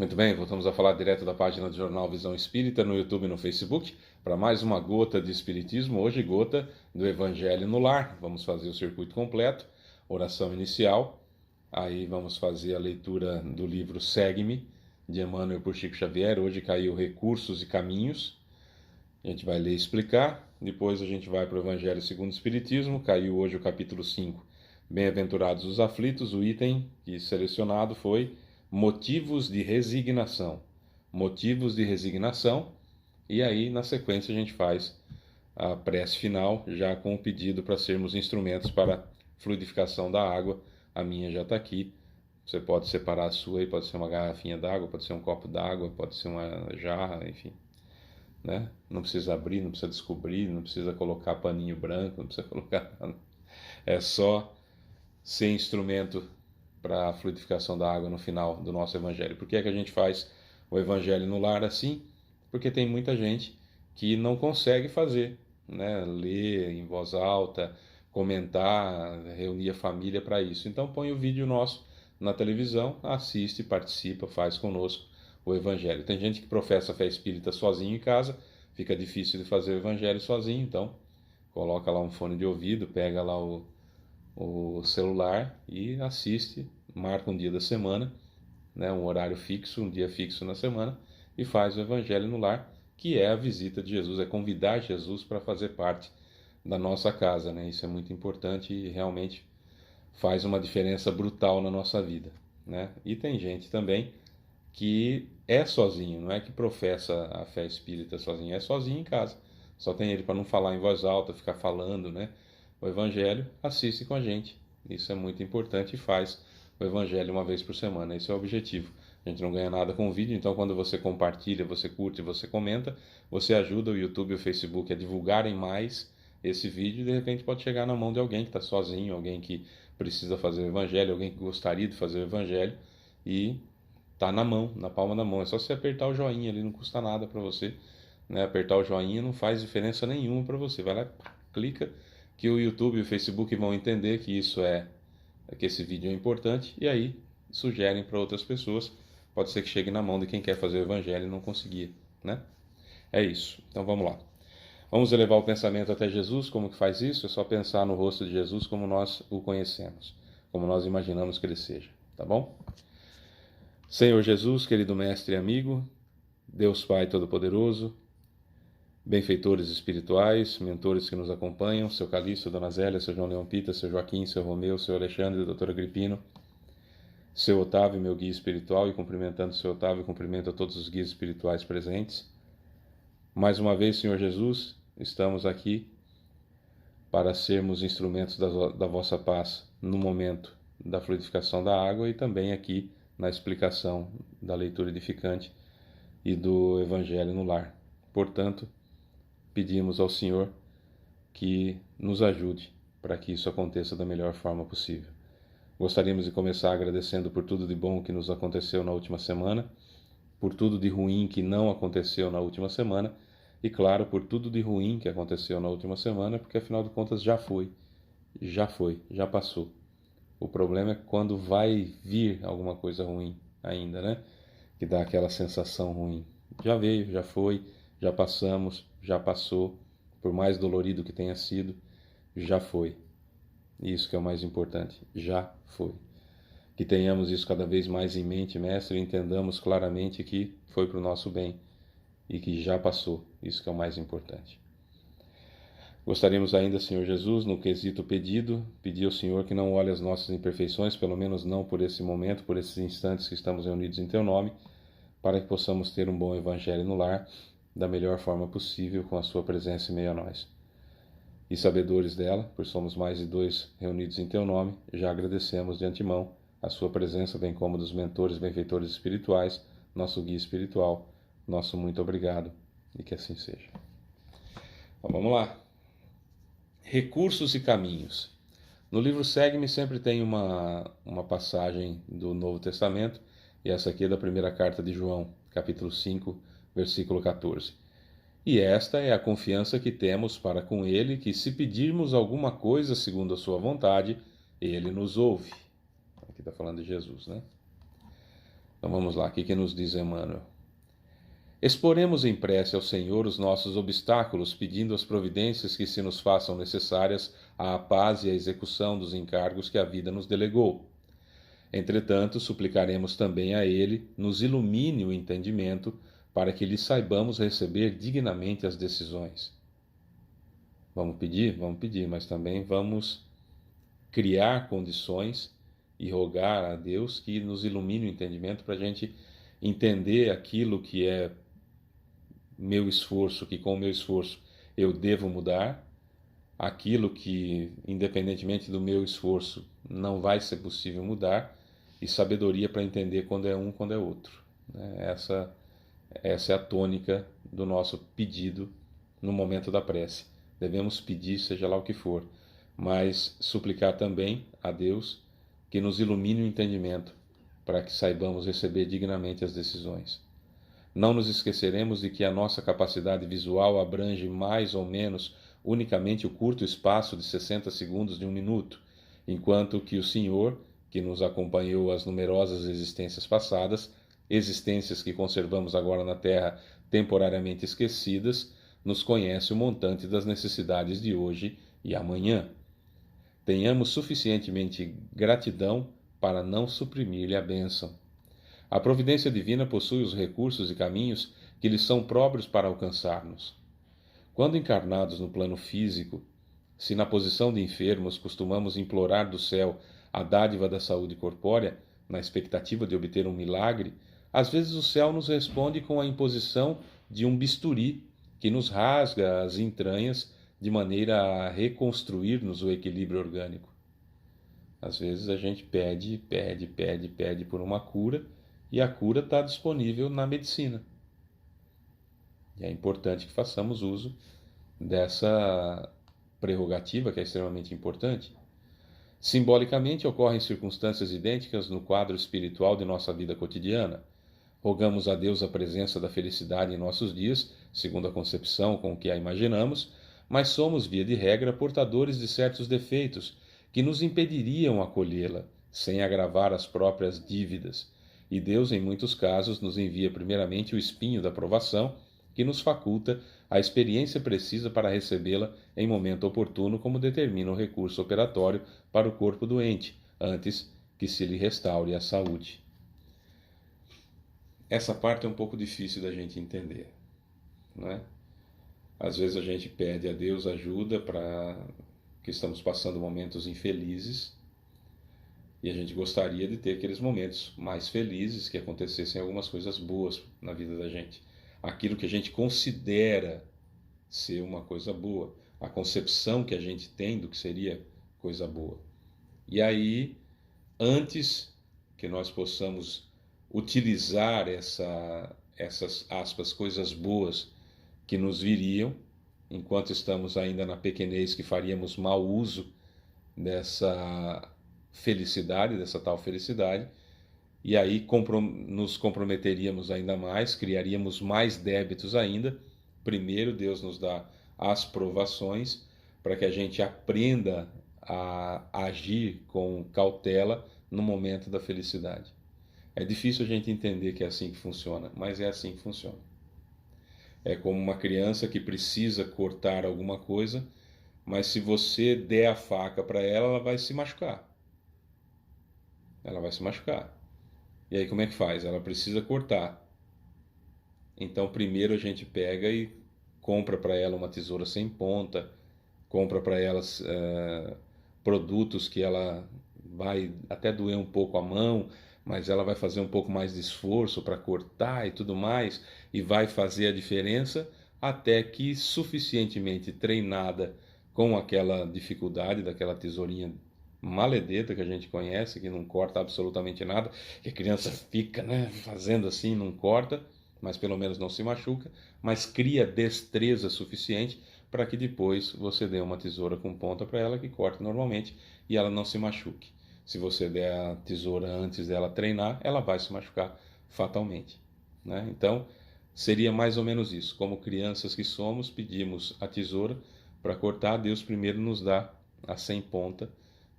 Muito bem, voltamos a falar direto da página do Jornal Visão Espírita no YouTube e no Facebook para mais uma gota de Espiritismo. Hoje, gota do Evangelho no Lar. Vamos fazer o circuito completo, oração inicial. Aí vamos fazer a leitura do livro Segue-me, de Emmanuel por Chico Xavier. Hoje caiu Recursos e Caminhos. A gente vai ler e explicar. Depois a gente vai para o Evangelho segundo o Espiritismo. Caiu hoje o capítulo 5, Bem-aventurados os aflitos. O item que selecionado foi motivos de resignação. Motivos de resignação. E aí, na sequência, a gente faz a prece final, já com o pedido para sermos instrumentos para a fluidificação da água. A minha já está aqui. Você pode separar a sua aí, pode ser uma garrafinha d'água, pode ser um copo d'água, pode ser uma jarra, enfim. Né? Não precisa abrir, não precisa descobrir, não precisa colocar paninho branco, não precisa colocar nada. É só ser instrumento para a fluidificação da água no final do nosso Evangelho. Por que é que a gente faz o Evangelho no lar assim? Porque tem muita gente que não consegue fazer, né? Ler em voz alta, comentar, reunir a família para isso. Então põe o vídeo nosso na televisão, assiste, participa, faz conosco o Evangelho. Tem gente que professa a fé espírita sozinho em casa, fica difícil de fazer o Evangelho sozinho, então coloca lá um fone de ouvido, pega lá o celular e assiste, marca um dia da semana, né, um horário fixo, um dia fixo na semana, e faz o Evangelho no Lar, que é a visita de Jesus, é convidar Jesus para fazer parte da nossa casa, né? Isso é muito importante e realmente faz uma diferença brutal na nossa vida, né? E tem gente também que é sozinho, não é que professa a fé espírita sozinho, é sozinho em casa. Só tem ele para não falar em voz alta, ficar falando, né? O Evangelho, assiste com a gente. Isso é muito importante e faz o Evangelho uma vez por semana. Esse é o objetivo. A gente não ganha nada com o vídeo, então quando você compartilha, você curte, você comenta, você ajuda o YouTube e o Facebook a divulgarem mais esse vídeo e de repente pode chegar na mão de alguém que está sozinho, alguém que precisa fazer o Evangelho, alguém que gostaria de fazer o Evangelho e tá na mão, na palma da mão. É só você apertar o joinha ali, não custa nada para você, né? Apertar o joinha não faz diferença nenhuma para você. Vai lá, pá, clica, que o YouTube e o Facebook vão entender que que esse vídeo é importante e aí sugerem para outras pessoas. Pode ser que chegue na mão de quem quer fazer o Evangelho e não conseguir, né? É isso. Então vamos lá. Vamos elevar o pensamento até Jesus. Como que faz isso? É só pensar no rosto de Jesus como nós o conhecemos, como nós imaginamos que ele seja, tá bom? Senhor Jesus, querido mestre e amigo, Deus Pai Todo-Poderoso, benfeitores espirituais, mentores que nos acompanham, seu Calixto, Dona Zélia, seu João Leão Pita, seu Joaquim, seu Romeu, seu Alexandre, doutor Agripino, seu Otávio, meu guia espiritual, e cumprimentando seu Otávio, cumprimento a todos os guias espirituais presentes. Mais uma vez, Senhor Jesus, estamos aqui para sermos instrumentos da vossa paz no momento da fluidificação da água e também aqui na explicação da leitura edificante e do Evangelho no lar. Portanto, pedimos ao Senhor que nos ajude para que isso aconteça da melhor forma possível. Gostaríamos de começar agradecendo por tudo de bom que nos aconteceu na última semana, por tudo de ruim que não aconteceu na última semana e, claro, por tudo de ruim que aconteceu na última semana, porque afinal de contas já foi, já passou. O problema é quando vai vir alguma coisa ruim ainda, né? Que dá aquela sensação ruim. Já veio, já foi, já passamos, já passou, por mais dolorido que tenha sido, já foi. Isso que é o mais importante, já foi. Que tenhamos isso cada vez mais em mente, mestre, e entendamos claramente que foi para o nosso bem e que já passou. Isso que é o mais importante. Gostaríamos ainda, Senhor Jesus, no quesito pedido, pedir ao Senhor que não olhe as nossas imperfeições, pelo menos não por esse momento, por esses instantes que estamos reunidos em Teu nome, para que possamos ter um bom Evangelho no lar, da melhor forma possível, com a Sua presença em meio a nós. E sabedores dela, por somos mais de dois reunidos em Teu nome, já agradecemos de antemão a Sua presença, bem como dos mentores, benfeitores espirituais, nosso guia espiritual, nosso muito obrigado, e que assim seja. Então, vamos lá. Recursos e caminhos. No livro Segue-me sempre tem uma passagem do Novo Testamento, e essa aqui é da primeira carta de João, capítulo 5, versículo 14. E esta é a confiança que temos para com Ele, que se pedirmos alguma coisa segundo a sua vontade, Ele nos ouve. Aqui está falando de Jesus, né? Então vamos lá, o que nos diz Emmanuel? Exporemos em prece ao Senhor os nossos obstáculos, pedindo as providências que se nos façam necessárias à paz e à execução dos encargos que a vida nos delegou. Entretanto, suplicaremos também a Ele nos ilumine o entendimento para que lhe saibamos receber dignamente as decisões. Vamos pedir, mas também vamos criar condições e rogar a Deus que nos ilumine o entendimento para a gente entender aquilo que é meu esforço, que com o meu esforço eu devo mudar, aquilo que, independentemente do meu esforço, não vai ser possível mudar, e sabedoria para entender quando é um, quando é outro. Essa é a tônica do nosso pedido no momento da prece. Devemos pedir, seja lá o que for, mas suplicar também a Deus que nos ilumine o entendimento para que saibamos receber dignamente as decisões. Não nos esqueceremos de que a nossa capacidade visual abrange mais ou menos unicamente o curto espaço de 60 segundos de um minuto, enquanto que o Senhor, que nos acompanhou as numerosas existências passadas, existências que conservamos agora na Terra temporariamente esquecidas, nos conhece o montante das necessidades de hoje e amanhã. Tenhamos suficientemente gratidão para não suprimir-lhe a bênção. A providência divina possui os recursos e caminhos que lhe são próprios para alcançar-nos. Quando encarnados no plano físico, se na posição de enfermos costumamos implorar do céu a dádiva da saúde corpórea, na expectativa de obter um milagre, às vezes o céu nos responde com a imposição de um bisturi que nos rasga as entranhas de maneira a reconstruir-nos o equilíbrio orgânico. Às vezes a gente pede por uma cura, e a cura está disponível na medicina. E é importante que façamos uso dessa prerrogativa, que é extremamente importante. Simbolicamente, ocorrem circunstâncias idênticas no quadro espiritual de nossa vida cotidiana. Rogamos a Deus a presença da felicidade em nossos dias, segundo a concepção com que a imaginamos, mas somos, via de regra, portadores de certos defeitos que nos impediriam acolhê-la, sem agravar as próprias dívidas. E Deus, em muitos casos, nos envia primeiramente o espinho da provação, que nos faculta a experiência precisa para recebê-la em momento oportuno, como determina o recurso operatório para o corpo doente, antes que se lhe restaure a saúde. Essa parte é um pouco difícil da gente entender, não é? Às vezes a gente pede a Deus ajuda para que estamos passando momentos infelizes, e a gente gostaria de ter aqueles momentos mais felizes, que acontecessem algumas coisas boas na vida da gente. Aquilo que a gente considera ser uma coisa boa, a concepção que a gente tem do que seria coisa boa. E aí, antes que nós possamos utilizar essas aspas, coisas boas que nos viriam, enquanto estamos ainda na pequenez, que faríamos mau uso dessa felicidade, dessa tal felicidade, e aí nos comprometeríamos ainda mais, criaríamos mais débitos ainda. Primeiro Deus nos dá as provações para que a gente aprenda a agir com cautela no momento da felicidade. É difícil a gente entender que é assim que funciona, mas é assim que funciona. É como uma criança que precisa cortar alguma coisa, mas se você der a faca para ela, ela vai se machucar. Ela vai se machucar. E aí como é que faz? Ela precisa cortar. Então primeiro a gente pega e compra para ela uma tesoura sem ponta, compra para ela produtos que ela vai até doer um pouco a mão, mas ela vai fazer um pouco mais de esforço para cortar e tudo mais, e vai fazer a diferença até que, suficientemente treinada com aquela dificuldade daquela tesourinha maledeta que a gente conhece, que não corta absolutamente nada, que a criança fica, fazendo assim, não corta, mas pelo menos não se machuca, mas cria destreza suficiente para que depois você dê uma tesoura com ponta para ela que corte normalmente e ela não se machuque. Se você der a tesoura antes dela treinar, ela vai se machucar fatalmente, né? Então, seria mais ou menos isso. Como crianças que somos, pedimos a tesoura para cortar, Deus primeiro nos dá a sem ponta,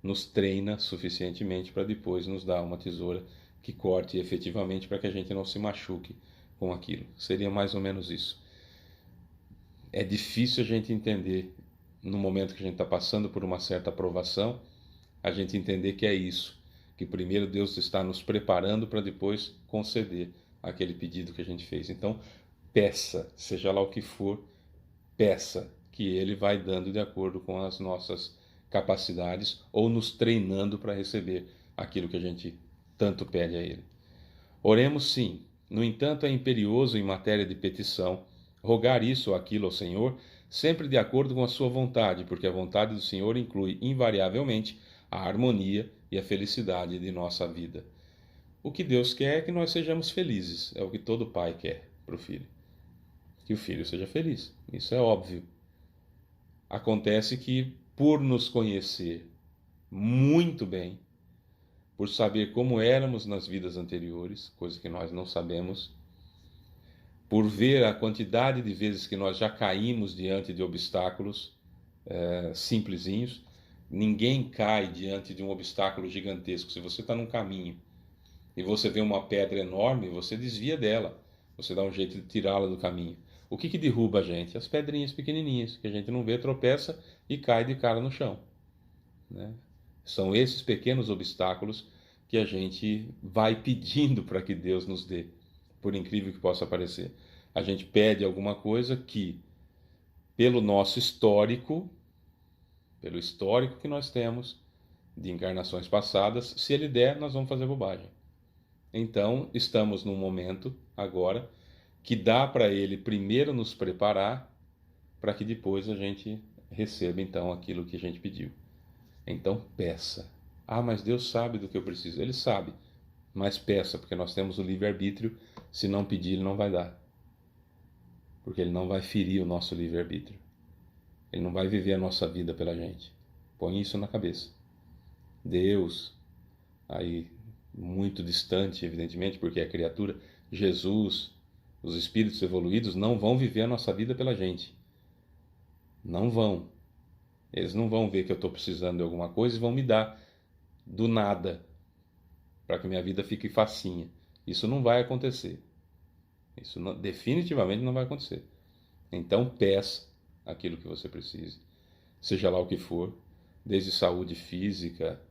nos treina suficientemente para depois nos dar uma tesoura que corte efetivamente para que a gente não se machuque com aquilo. Seria mais ou menos isso. É difícil a gente entender, no momento que a gente está passando por uma certa aprovação, a gente entender que é isso, que primeiro Deus está nos preparando para depois conceder aquele pedido que a gente fez. Então, peça, seja lá o que for, peça, que Ele vai dando de acordo com as nossas capacidades ou nos treinando para receber aquilo que a gente tanto pede a Ele. Oremos sim, no entanto, é imperioso em matéria de petição rogar isso ou aquilo ao Senhor, sempre de acordo com a sua vontade, porque a vontade do Senhor inclui invariavelmente a harmonia e a felicidade de nossa vida. O que Deus quer é que nós sejamos felizes, é o que todo pai quer para o filho. Que o filho seja feliz, isso é óbvio. Acontece que, por nos conhecer muito bem, por saber como éramos nas vidas anteriores, coisa que nós não sabemos, por ver a quantidade de vezes que nós já caímos diante de obstáculos simplesinhos. Ninguém cai diante de um obstáculo gigantesco. Se você está num caminho e você vê uma pedra enorme, você desvia dela, você dá um jeito de tirá-la do caminho. O que derruba a gente? As pedrinhas pequenininhas, que a gente não vê, tropeça e cai de cara no chão, né? São esses pequenos obstáculos que a gente vai pedindo para que Deus nos dê, por incrível que possa parecer. A gente pede alguma coisa que, pelo nosso histórico, pelo histórico que nós temos de encarnações passadas, se Ele der, nós vamos fazer bobagem. Então, estamos num momento, agora, que dá para Ele primeiro nos preparar, para que depois a gente receba, então, aquilo que a gente pediu. Então, peça. Ah, mas Deus sabe do que eu preciso. Ele sabe, mas peça, porque nós temos o livre-arbítrio. Se não pedir, Ele não vai dar. Porque Ele não vai ferir o nosso livre-arbítrio. Ele não vai viver a nossa vida pela gente. Põe isso na cabeça. Deus, aí muito distante, evidentemente, porque é criatura, Jesus, os espíritos evoluídos não vão viver a nossa vida pela gente. Não vão. Eles não vão ver que eu estou precisando de alguma coisa e vão me dar do nada para que minha vida fique facinha. Isso não vai acontecer. Isso não, definitivamente não vai acontecer. Então peça aquilo que você precise, seja lá o que for, desde saúde física,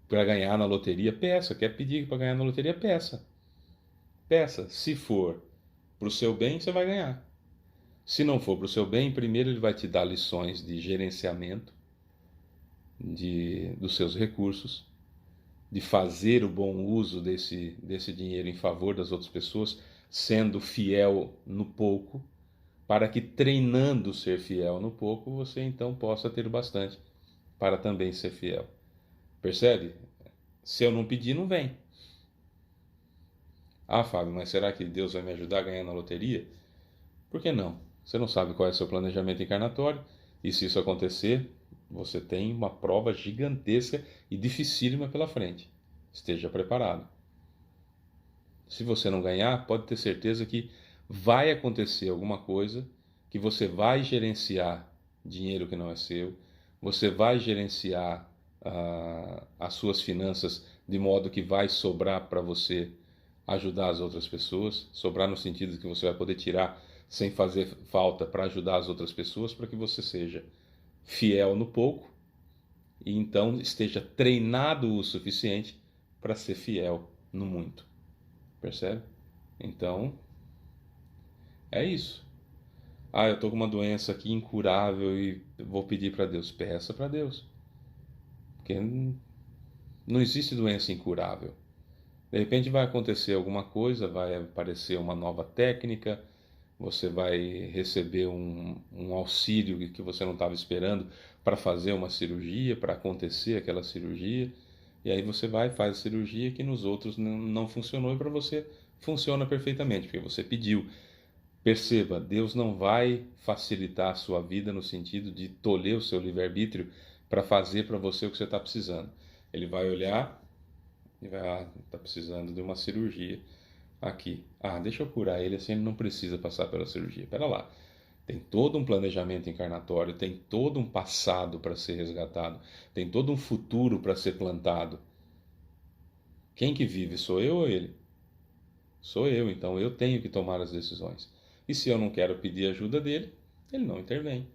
para ganhar na loteria, peça. Quer pedir para ganhar na loteria, peça. Peça. Se for para o seu bem, você vai ganhar. Se não for para o seu bem, primeiro ele vai te dar lições de gerenciamento dos seus recursos, de fazer o bom uso desse dinheiro em favor das outras pessoas, sendo fiel no pouco, para que treinando ser fiel no pouco, você então possa ter bastante para também ser fiel. Percebe? Se eu não pedir, não vem. Ah, Fábio, mas será que Deus vai me ajudar a ganhar na loteria? Por que não? Você não sabe qual é o seu planejamento encarnatório, e se isso acontecer, você tem uma prova gigantesca e dificílima pela frente. Esteja preparado. Se você não ganhar, pode ter certeza que vai acontecer alguma coisa, que você vai gerenciar dinheiro que não é seu, você vai gerenciar as suas finanças de modo que vai sobrar para você ajudar as outras pessoas, sobrar no sentido de que você vai poder tirar sem fazer falta para ajudar as outras pessoas, para que você seja fiel no pouco e então esteja treinado o suficiente para ser fiel no muito. Percebe? Então, é isso. Ah, eu estou com uma doença aqui incurável e vou pedir para Deus. Peça para Deus. Porque não existe doença incurável. De repente vai acontecer alguma coisa, vai aparecer uma nova técnica, você vai receber um auxílio que você não estava esperando para fazer uma cirurgia, para acontecer aquela cirurgia, e aí você vai e faz a cirurgia que nos outros não funcionou e para você funciona perfeitamente, porque você pediu. Perceba, Deus não vai facilitar a sua vida no sentido de tolher o seu livre-arbítrio para fazer para você o que você está precisando. Ele vai olhar e vai, está precisando de uma cirurgia aqui. Ah, deixa eu curar ele, assim ele não precisa passar pela cirurgia. Espera lá. Tem todo um planejamento encarnatório, tem todo um passado para ser resgatado, tem todo um futuro para ser plantado. Quem que vive? Sou eu ou ele? Sou eu, então eu tenho que tomar as decisões. E se eu não quero pedir ajuda dele, ele não intervém,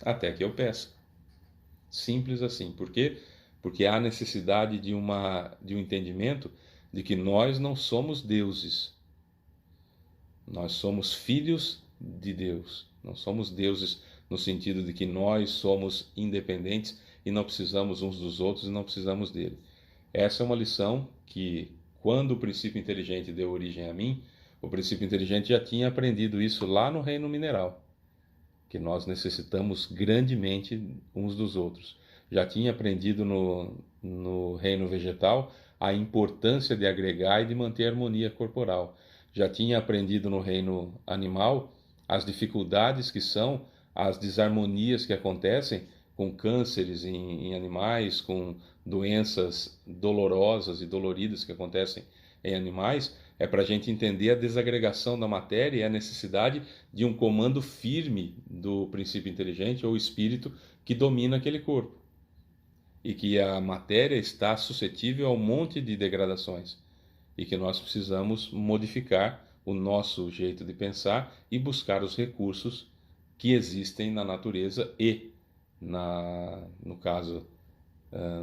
até que eu peça. Simples assim. Por quê? Porque há necessidade de um entendimento de que nós não somos deuses. Nós somos filhos de Deus. Não somos deuses no sentido de que nós somos independentes e não precisamos uns dos outros e não precisamos dele. Essa é uma lição que, quando o princípio inteligente deu origem a mim, o princípio inteligente já tinha aprendido isso lá no reino mineral, que nós necessitamos grandemente uns dos outros. Já tinha aprendido no reino vegetal a importância de agregar e de manter a harmonia corporal. Já tinha aprendido no reino animal as dificuldades que são, as desarmonias que acontecem com cânceres em animais, com doenças dolorosas e doloridas que acontecem em animais, é para a gente entender a desagregação da matéria e a necessidade de um comando firme do princípio inteligente ou espírito que domina aquele corpo. E que a matéria está suscetível a um monte de degradações. E que nós precisamos modificar o nosso jeito de pensar e buscar os recursos que existem na natureza e, no caso,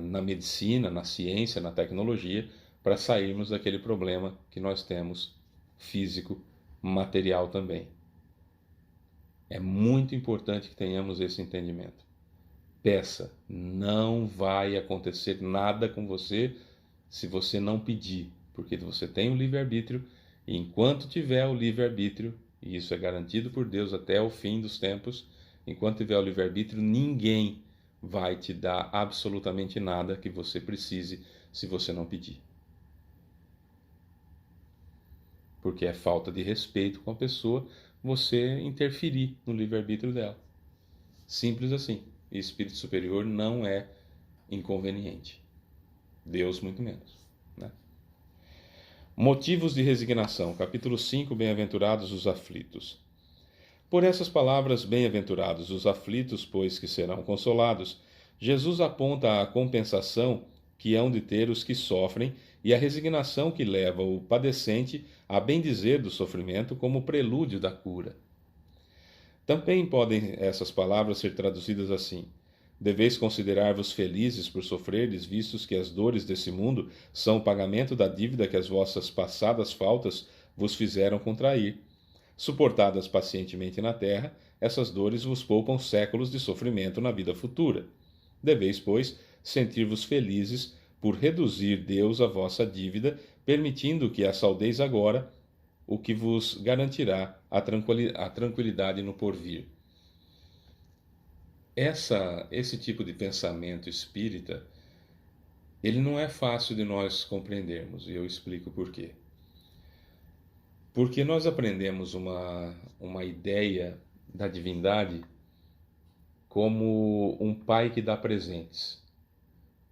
na medicina, na ciência, na tecnologia, para sairmos daquele problema que nós temos físico, material também. É muito importante que tenhamos esse entendimento. Peça, não vai acontecer nada com você se você não pedir, porque você tem o livre-arbítrio e enquanto tiver o livre-arbítrio, e isso é garantido por Deus até o fim dos tempos, enquanto tiver o livre-arbítrio, ninguém vai te dar absolutamente nada que você precise se você não pedir. Porque é falta de respeito com a pessoa você interferir no livre-arbítrio dela. Simples assim. E espírito superior não é inconveniente. Deus muito menos. Né? Motivos de resignação. Capítulo 5, Bem-aventurados os aflitos. Por essas palavras, bem-aventurados os aflitos, pois que serão consolados, Jesus aponta a compensação que hão de ter os que sofrem e a resignação que leva o padecente a bendizer do sofrimento como prelúdio da cura. Também podem essas palavras ser traduzidas assim: deveis considerar-vos felizes por sofrerdes, vistos que as dores desse mundo são o pagamento da dívida que as vossas passadas faltas vos fizeram contrair. Suportadas pacientemente na terra, essas dores vos poupam séculos de sofrimento na vida futura. Deveis, pois, sentir-vos felizes por reduzir Deus a vossa dívida, permitindo que a saldeis agora, o que vos garantirá a tranquilidade no porvir. Esse tipo de pensamento espírita, ele não é fácil de nós compreendermos, e eu explico por quê. Porque nós aprendemos uma ideia da divindade como um pai que dá presentes.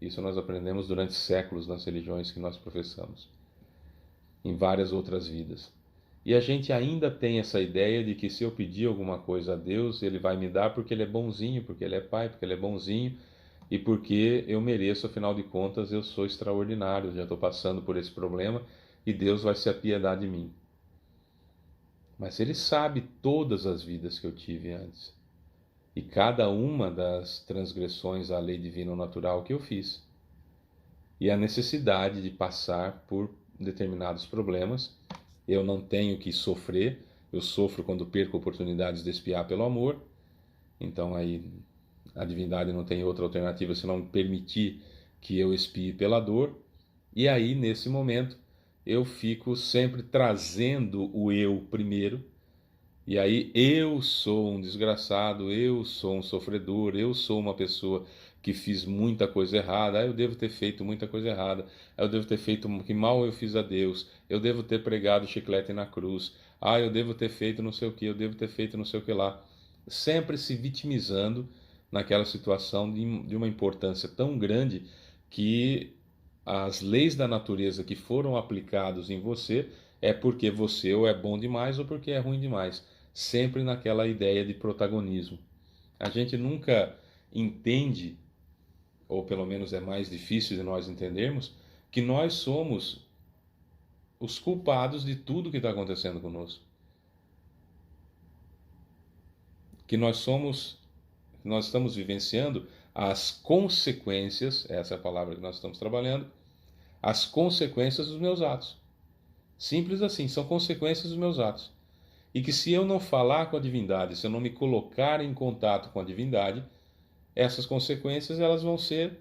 Isso nós aprendemos durante séculos nas religiões que nós professamos, em várias outras vidas. E a gente ainda tem essa ideia de que se eu pedir alguma coisa a Deus, Ele vai me dar porque Ele é bonzinho, porque Ele é pai, porque Ele é bonzinho e porque eu mereço, afinal de contas, eu sou extraordinário, já estou passando por esse problema e Deus vai se apiedar de mim. Mas Ele sabe todas as vidas que eu tive antes e cada uma das transgressões à lei divina ou natural que eu fiz e a necessidade de passar por determinados problemas. Eu não tenho que sofrer, eu sofro quando perco oportunidades de expiar pelo amor, então aí a divindade não tem outra alternativa senão permitir que eu expie pela dor, e aí nesse momento eu fico sempre trazendo o eu primeiro, e aí eu sou um desgraçado, eu sou um sofredor, eu sou uma pessoa que fiz muita coisa errada, eu devo ter feito muita coisa errada, eu devo ter feito que mal eu fiz a Deus, eu devo ter pregado chiclete na cruz, eu devo ter feito não sei o que, eu devo ter feito não sei o que lá. Sempre se vitimizando naquela situação de uma importância tão grande que as leis da natureza que foram aplicados em você é porque você ou é bom demais ou porque é ruim demais. Sempre naquela ideia de protagonismo. A gente nunca entende, ou pelo menos é mais difícil de nós entendermos, que nós somos os culpados de tudo que está acontecendo conosco. Que nós estamos vivenciando as consequências, essa é a palavra que nós estamos trabalhando, as consequências dos meus atos. Simples assim, são consequências dos meus atos. E que se eu não falar com a divindade, se eu não me colocar em contato com a divindade, essas consequências elas vão ser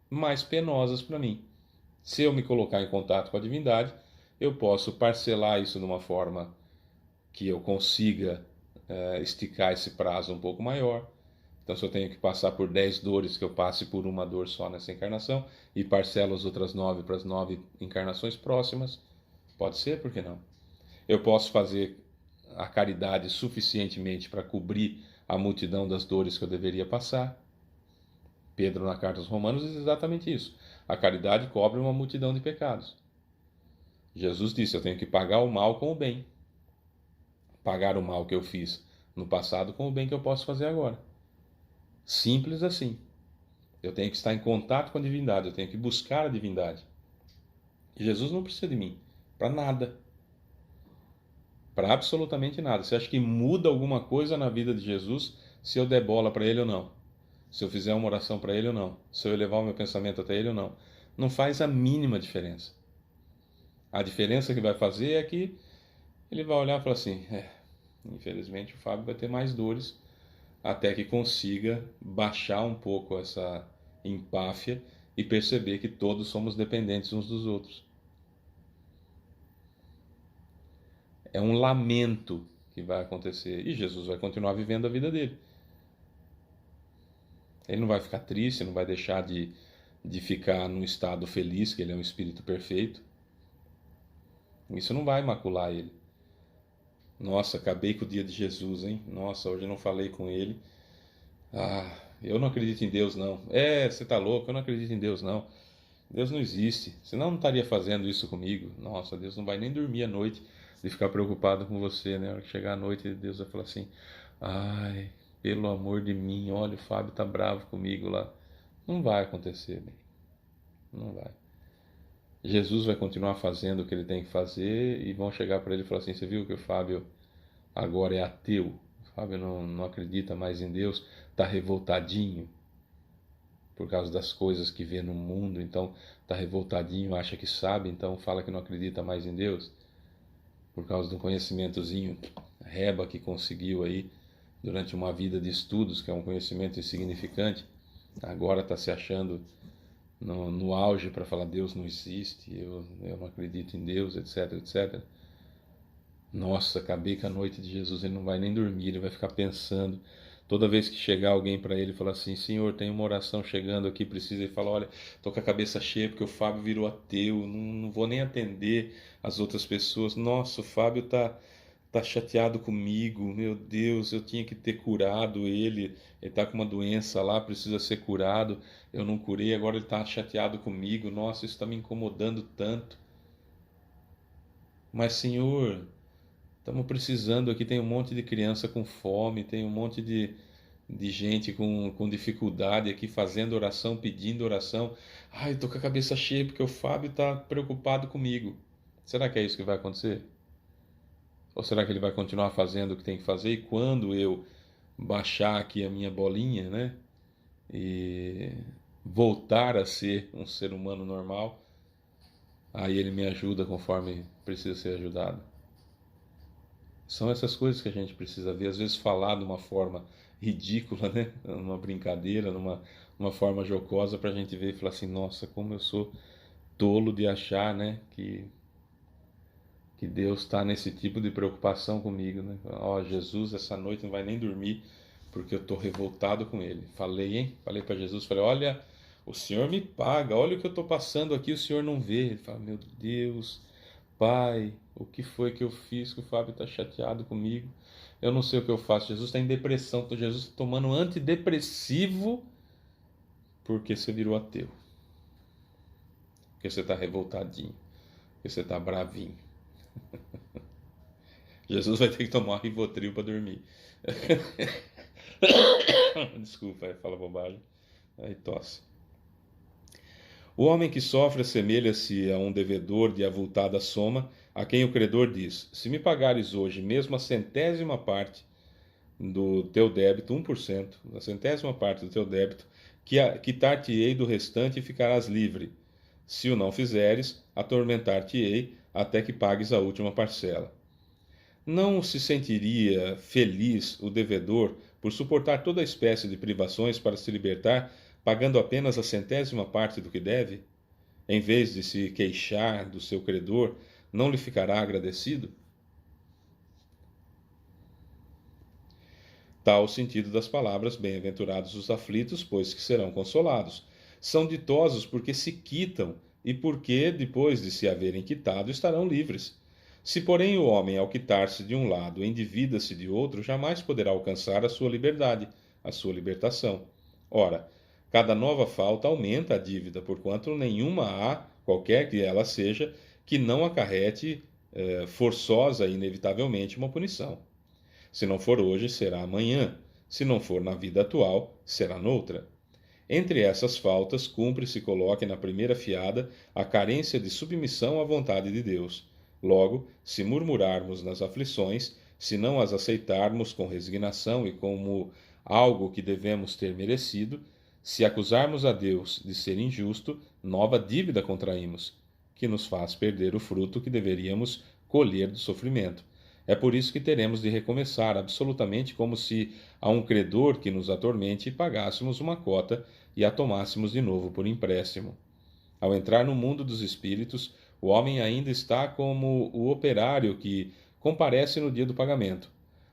mais penosas para mim. Se eu me colocar em contato com a divindade, eu posso parcelar isso de uma forma que eu consiga esticar esse prazo um pouco maior. Então, se eu tenho que passar por 10 dores, que eu passe por uma dor só nessa encarnação e parcelo as outras 9 para as 9 encarnações próximas. Pode ser, por que não? Eu posso fazer a caridade suficientemente para cobrir a multidão das dores que eu deveria passar. Pedro, na carta aos Romanos, diz exatamente isso. A caridade cobre uma multidão de pecados. Jesus disse, eu tenho que pagar o mal com o bem. Pagar o mal que eu fiz no passado com o bem que eu posso fazer agora. Simples assim. Eu tenho que estar em contato com a divindade, eu tenho que buscar a divindade. E Jesus não precisa de mim para nada. Para absolutamente nada. Você acha que muda alguma coisa na vida de Jesus se eu der bola para ele ou não? Se eu fizer uma oração para ele ou não? Se eu elevar o meu pensamento até ele ou não? Não faz a mínima diferença. A diferença que vai fazer é que ele vai olhar e falar assim, infelizmente o Fábio vai ter mais dores até que consiga baixar um pouco essa empáfia e perceber que todos somos dependentes uns dos outros. É um lamento que vai acontecer e Jesus vai continuar vivendo a vida dele. Ele não vai ficar triste, não vai deixar de ficar num estado feliz, que ele é um espírito perfeito. Isso não vai macular ele. Nossa, acabei com o dia de Jesus, hein? Nossa, hoje eu não falei com ele. Ah, eu não acredito em Deus, não. Você tá louco, eu não acredito em Deus, não. Deus não existe, senão não estaria fazendo isso comigo. Nossa, Deus não vai nem dormir à noite de ficar preocupado com você, né? Na hora que chegar à noite, Deus vai falar assim, ai, pelo amor de mim, olha, o Fábio tá bravo comigo lá. Não vai acontecer, bem. Não vai. Jesus vai continuar fazendo o que ele tem que fazer e vão chegar para ele e falar assim, você viu que o Fábio agora é ateu? O Fábio não acredita mais em Deus, tá revoltadinho por causa das coisas que vê no mundo, então tá revoltadinho, acha que sabe, então fala que não acredita mais em Deus, por causa do conhecimentozinho reba que conseguiu aí durante uma vida de estudos, que é um conhecimento insignificante, agora está se achando no auge para falar Deus não existe, eu não acredito em Deus, etc, etc. Nossa, acabei com a noite de Jesus, ele não vai nem dormir, ele vai ficar pensando. Toda vez que chegar alguém para ele e falar assim, Senhor, tem uma oração chegando aqui, precisa, ele fala, olha, tô com a cabeça cheia porque o Fábio virou ateu, não vou nem atender as outras pessoas. Nossa, o Fábio tá chateado comigo, meu Deus, eu tinha que ter curado ele tá com uma doença lá, precisa ser curado, eu não curei, agora ele tá chateado comigo, nossa, isso está me incomodando tanto. Mas, Senhor, estamos precisando aqui, tem um monte de criança com fome, tem um monte de gente com dificuldade aqui fazendo oração, pedindo oração. Ai, eu tô com a cabeça cheia porque o Fábio está preocupado comigo. Será que é isso que vai acontecer? Ou será que ele vai continuar fazendo o que tem que fazer e quando eu baixar aqui a minha bolinha, né? E voltar a ser um ser humano normal, aí ele me ajuda conforme precisa ser ajudado. São essas coisas que a gente precisa ver, às vezes falar de uma forma ridícula, né? Numa brincadeira, numa forma jocosa, para a gente ver e falar assim, nossa, como eu sou tolo de achar, né? Que Deus está nesse tipo de preocupação comigo, né? Ó, Jesus, essa noite não vai nem dormir porque eu estou revoltado com ele. Falei, hein? Falei para Jesus, falei, olha, o Senhor me paga, olha o que eu estou passando aqui, o Senhor não vê. Ele fala, meu Deus, Pai, o que foi que eu fiz que o Fábio está chateado comigo? Eu não sei o que eu faço. Jesus está em depressão, Jesus está tomando um antidepressivo porque você virou ateu. Porque você está revoltadinho, porque você está bravinho. Jesus vai ter que tomar Rivotril para dormir. Desculpa, fala bobagem. Aí tosse. O homem que sofre assemelha-se a um devedor de avultada soma, a quem o credor diz: se me pagares hoje mesmo a centésima parte do teu débito, 1%, a centésima parte do teu débito, quitar-te-ei do restante e ficarás livre. Se o não fizeres, atormentar-te-ei até que pagues a última parcela. Não se sentiria feliz o devedor por suportar toda espécie de privações para se libertar, pagando apenas a centésima parte do que deve? Em vez de se queixar do seu credor, não lhe ficará agradecido? Tal o sentido das palavras: bem-aventurados os aflitos, pois que serão consolados. São ditosos porque se quitam e porque, depois de se haverem quitado, estarão livres. Se, porém, o homem, ao quitar-se de um lado, endivida-se de outro, jamais poderá alcançar a sua liberdade, a sua libertação. Ora, cada nova falta aumenta a dívida, porquanto nenhuma há, qualquer que ela seja, que não acarrete forçosa e inevitavelmente uma punição. Se não for hoje, será amanhã. Se não for na vida atual, será noutra. Entre essas faltas, cumpre se coloque na primeira fiada a carência de submissão à vontade de Deus. Logo, se murmurarmos nas aflições, se não as aceitarmos com resignação e como algo que devemos ter merecido, se acusarmos a Deus de ser injusto, nova dívida contraímos, que nos faz perder o fruto que deveríamos colher do sofrimento. É por isso que teremos de recomeçar, absolutamente como se a um credor que nos atormente pagássemos uma cota e a tomássemos de novo por empréstimo. Ao entrar no mundo dos espíritos, o homem ainda está como o operário que comparece no dia do pagamento.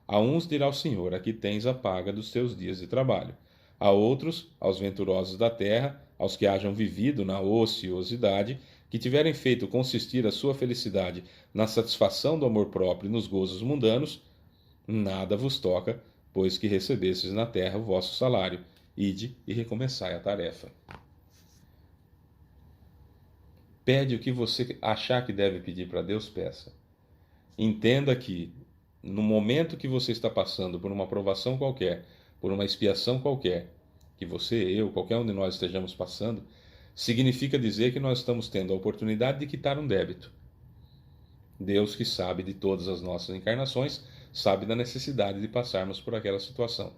A uns dirá o Senhor: aqui tens a paga dos teus dias de trabalho. A outros, aos venturosos da terra, aos que hajam vivido na ociosidade, que tiverem feito consistir a sua felicidade na satisfação do amor próprio e nos gozos mundanos, nada vos toca, pois que recebestes na terra o vosso salário. Ide e recomeçai a tarefa. Pede o que você achar que deve pedir para Deus, peça. Entenda que, no momento que você está passando por uma provação qualquer, por uma expiação qualquer, que você, eu, qualquer um de nós estejamos passando, significa dizer que nós estamos tendo a oportunidade de quitar um débito. Deus, que sabe de todas as nossas encarnações, sabe da necessidade de passarmos por aquela situação.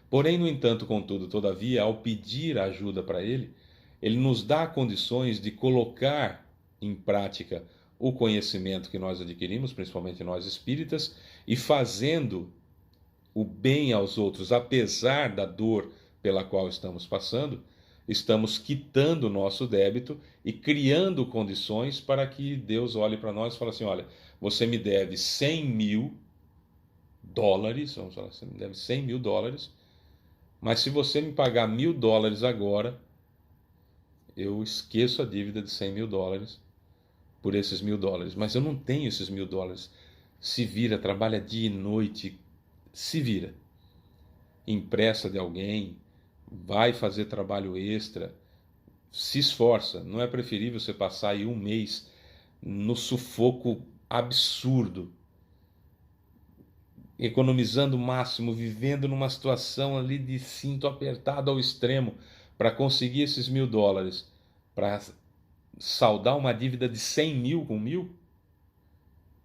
Porém, no entanto, contudo, todavia, ao pedir ajuda para Ele, Ele nos dá condições de colocar em prática o conhecimento que nós adquirimos, principalmente nós espíritas, e fazendo o bem aos outros, apesar da dor pela qual estamos passando, estamos quitando o nosso débito e criando condições para que Deus olhe para nós e fale assim: olha, você me deve 100 mil dólares, vamos falar, você me deve 100 mil dólares, mas se você me pagar $1.000 agora, eu esqueço a dívida de 100 mil dólares por esses $1.000, mas eu não tenho esses $1.000. Se vira, trabalha dia e noite, se vira. Empresta de alguém, vai fazer trabalho extra, se esforça. Não é preferível você passar aí um mês no sufoco absurdo, economizando o máximo, vivendo numa situação ali de cinto apertado ao extremo, para conseguir esses $1.000, para saldar uma dívida de 100 mil com 1.000?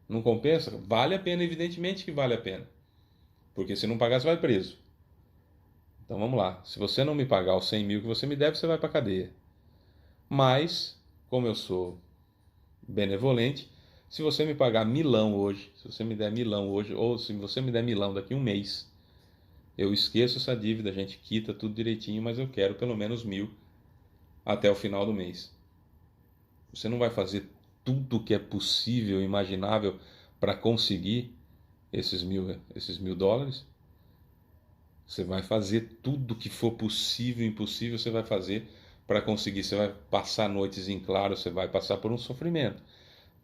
Não compensa? Vale a pena, evidentemente que vale a pena. Porque se não pagar, você vai preso. Então vamos lá. Se você não me pagar os 100 mil que você me deve, você vai para a cadeia. Mas, como eu sou benevolente, se você me pagar milão hoje, se você me der milão hoje, ou se você me der milão daqui a um mês, eu esqueço essa dívida, a gente quita tudo direitinho, mas eu quero pelo menos 1.000 até o final do mês. Você não vai fazer tudo o que é possível, imaginável, para conseguir esses mil dólares? Você vai fazer tudo que for possível e impossível, você vai fazer para conseguir. Você vai passar noites em claro, você vai passar por um sofrimento,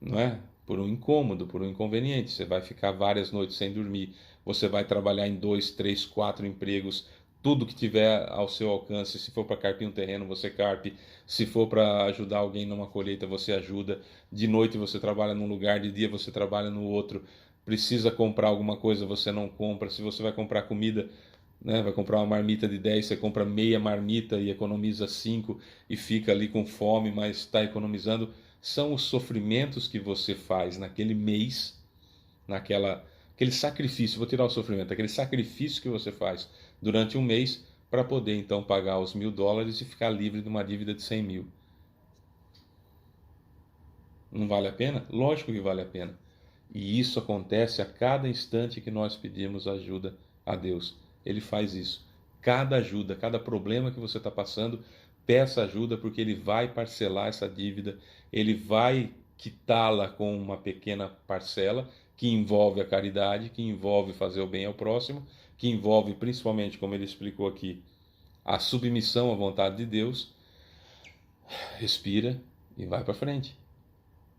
não é? Por um incômodo, por um inconveniente. Você vai ficar várias noites sem dormir. Você vai trabalhar em 2, 3, 4 empregos. Tudo que tiver ao seu alcance. Se for para carpir um terreno, você carpe. Se for para ajudar alguém numa colheita, você ajuda. De noite você trabalha num lugar, de dia você trabalha no outro. Precisa comprar alguma coisa, você não compra. Se você vai comprar comida, né? Vai comprar uma marmita de 10, você compra meia marmita e economiza 5 e fica ali com fome, mas está economizando. São os sofrimentos que você faz naquele mês, aquele sacrifício, vou tirar o sofrimento, aquele sacrifício que você faz durante um mês para poder então pagar os $1.000 e ficar livre de uma dívida de 100 mil. Não vale a pena? Lógico que vale a pena. E isso acontece a cada instante que nós pedimos ajuda a Deus. Ele faz isso. Cada ajuda, cada problema que você está passando, peça ajuda, porque Ele vai parcelar essa dívida, Ele vai quitá-la com uma pequena parcela, que envolve a caridade, que envolve fazer o bem ao próximo, que envolve principalmente, como ele explicou aqui, a submissão à vontade de Deus. Respira e vai para frente.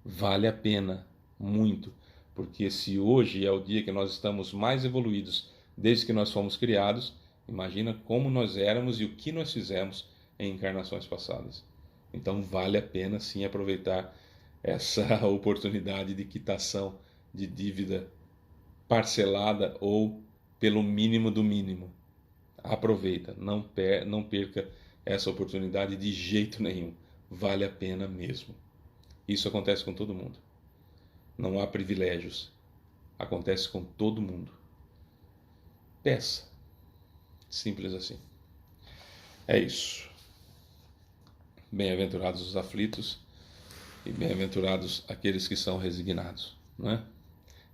Vale a pena, muito, porque se hoje é o dia que nós estamos mais evoluídos desde que nós fomos criados, imagina como nós éramos e o que nós fizemos em encarnações passadas. Então vale a pena sim aproveitar essa oportunidade de quitação de dívida parcelada ou pelo mínimo do mínimo. Aproveita, não perca essa oportunidade de jeito nenhum. Vale a pena mesmo. Isso acontece com todo mundo. Não há privilégios. Acontece com todo mundo. Peça. Simples assim. É isso. Bem-aventurados os aflitos e bem-aventurados aqueles que são resignados, não é?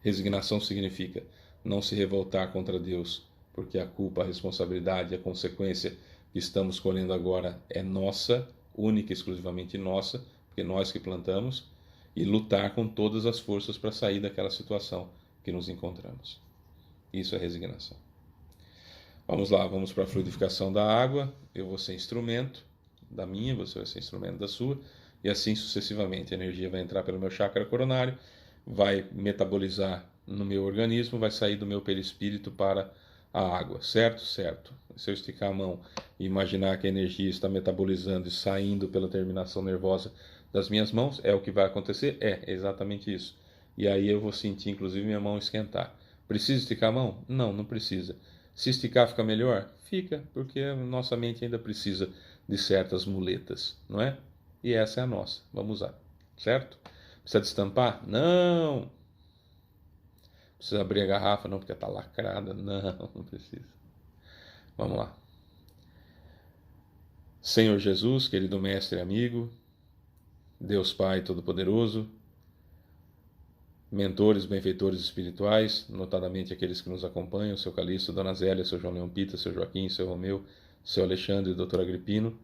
Resignação significa não se revoltar contra Deus, porque a culpa, a responsabilidade, a consequência que estamos colhendo agora é nossa, única e exclusivamente nossa, porque nós que plantamos, e lutar com todas as forças para sair daquela situação que nos encontramos. Isso é resignação. Vamos lá, vamos para a fluidificação da água. Eu vou ser instrumento da minha, você vai ser instrumento da sua, e assim sucessivamente. A energia vai entrar pelo meu chakra coronário, vai metabolizar no meu organismo, vai sair do meu perispírito para a água, certo? Certo. Se eu esticar a mão e imaginar que a energia está metabolizando e saindo pela terminação nervosa das minhas mãos, é o que vai acontecer? É exatamente isso. E aí eu vou sentir, inclusive, minha mão esquentar. Precisa esticar a mão? Não, não precisa. Se esticar fica melhor? Fica, porque a nossa mente ainda precisa de certas muletas, não é? E essa é a nossa. Vamos usar, certo? Precisa destampar? Não! Precisa abrir a garrafa? Não, porque está lacrada. Não, não precisa. Vamos lá. Senhor Jesus, querido mestre e amigo, Deus Pai Todo-Poderoso, mentores, benfeitores espirituais, notadamente aqueles que nos acompanham, seu Calixto, Dona Zélia, seu João Leão Pita, seu Joaquim, seu Romeu, seu Alexandre e doutor Agripino,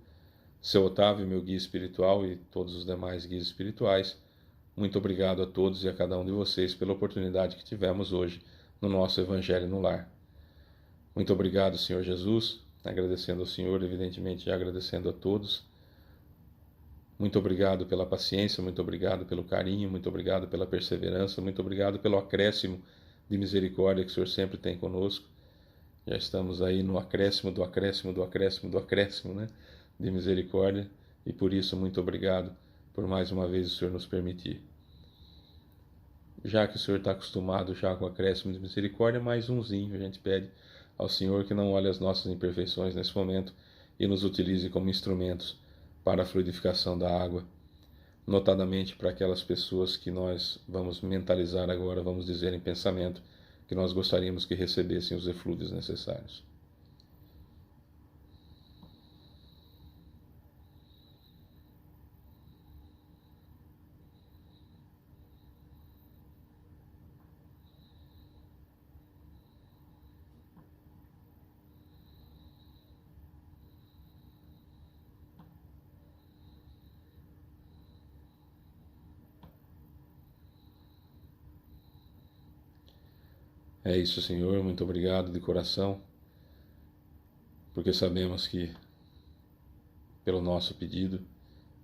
seu Otávio, meu guia espiritual e todos os demais guias espirituais, muito obrigado a todos e a cada um de vocês pela oportunidade que tivemos hoje no nosso Evangelho no Lar. Muito obrigado, Senhor Jesus, agradecendo ao Senhor, evidentemente, e agradecendo a todos. Muito obrigado pela paciência, muito obrigado pelo carinho, muito obrigado pela perseverança, muito obrigado pelo acréscimo de misericórdia que o Senhor sempre tem conosco. Já estamos aí no acréscimo do acréscimo do acréscimo do acréscimo, né? De misericórdia, e por isso muito obrigado por mais uma vez o Senhor nos permitir. Já que o Senhor está acostumado já com o acréscimo de misericórdia, mais umzinho a gente pede ao Senhor que não olhe as nossas imperfeições nesse momento e nos utilize como instrumentos para a fluidificação da água, notadamente para aquelas pessoas que nós vamos mentalizar agora, vamos dizer em pensamento, que nós gostaríamos que recebessem os eflúvios necessários. É isso, Senhor, muito obrigado de coração, porque sabemos que, pelo nosso pedido,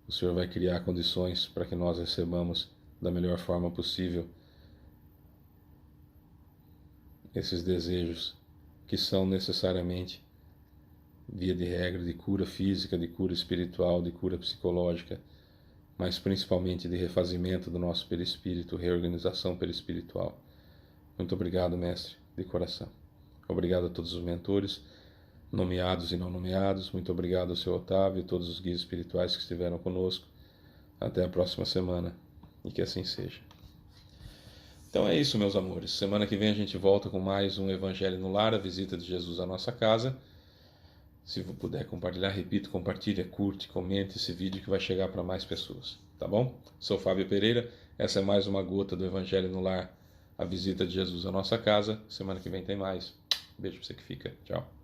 o Senhor vai criar condições para que nós recebamos da melhor forma possível esses desejos que são necessariamente, via de regra, de cura física, de cura espiritual, de cura psicológica, mas principalmente de refazimento do nosso perispírito, reorganização perispiritual. Muito obrigado, Mestre, de coração. Obrigado a todos os mentores, nomeados e não nomeados. Muito obrigado ao seu Otávio e todos os guias espirituais que estiveram conosco. Até a próxima semana e que assim seja. Então é isso, meus amores. Semana que vem a gente volta com mais um Evangelho no Lar, a visita de Jesus à nossa casa. Se puder compartilhar, repito, compartilha, curte, comente esse vídeo que vai chegar para mais pessoas, tá bom? Sou Fábio Pereira, essa é mais uma gota do Evangelho no Lar, a visita de Jesus à nossa casa. Semana que vem tem mais. Beijo para você que fica. Tchau.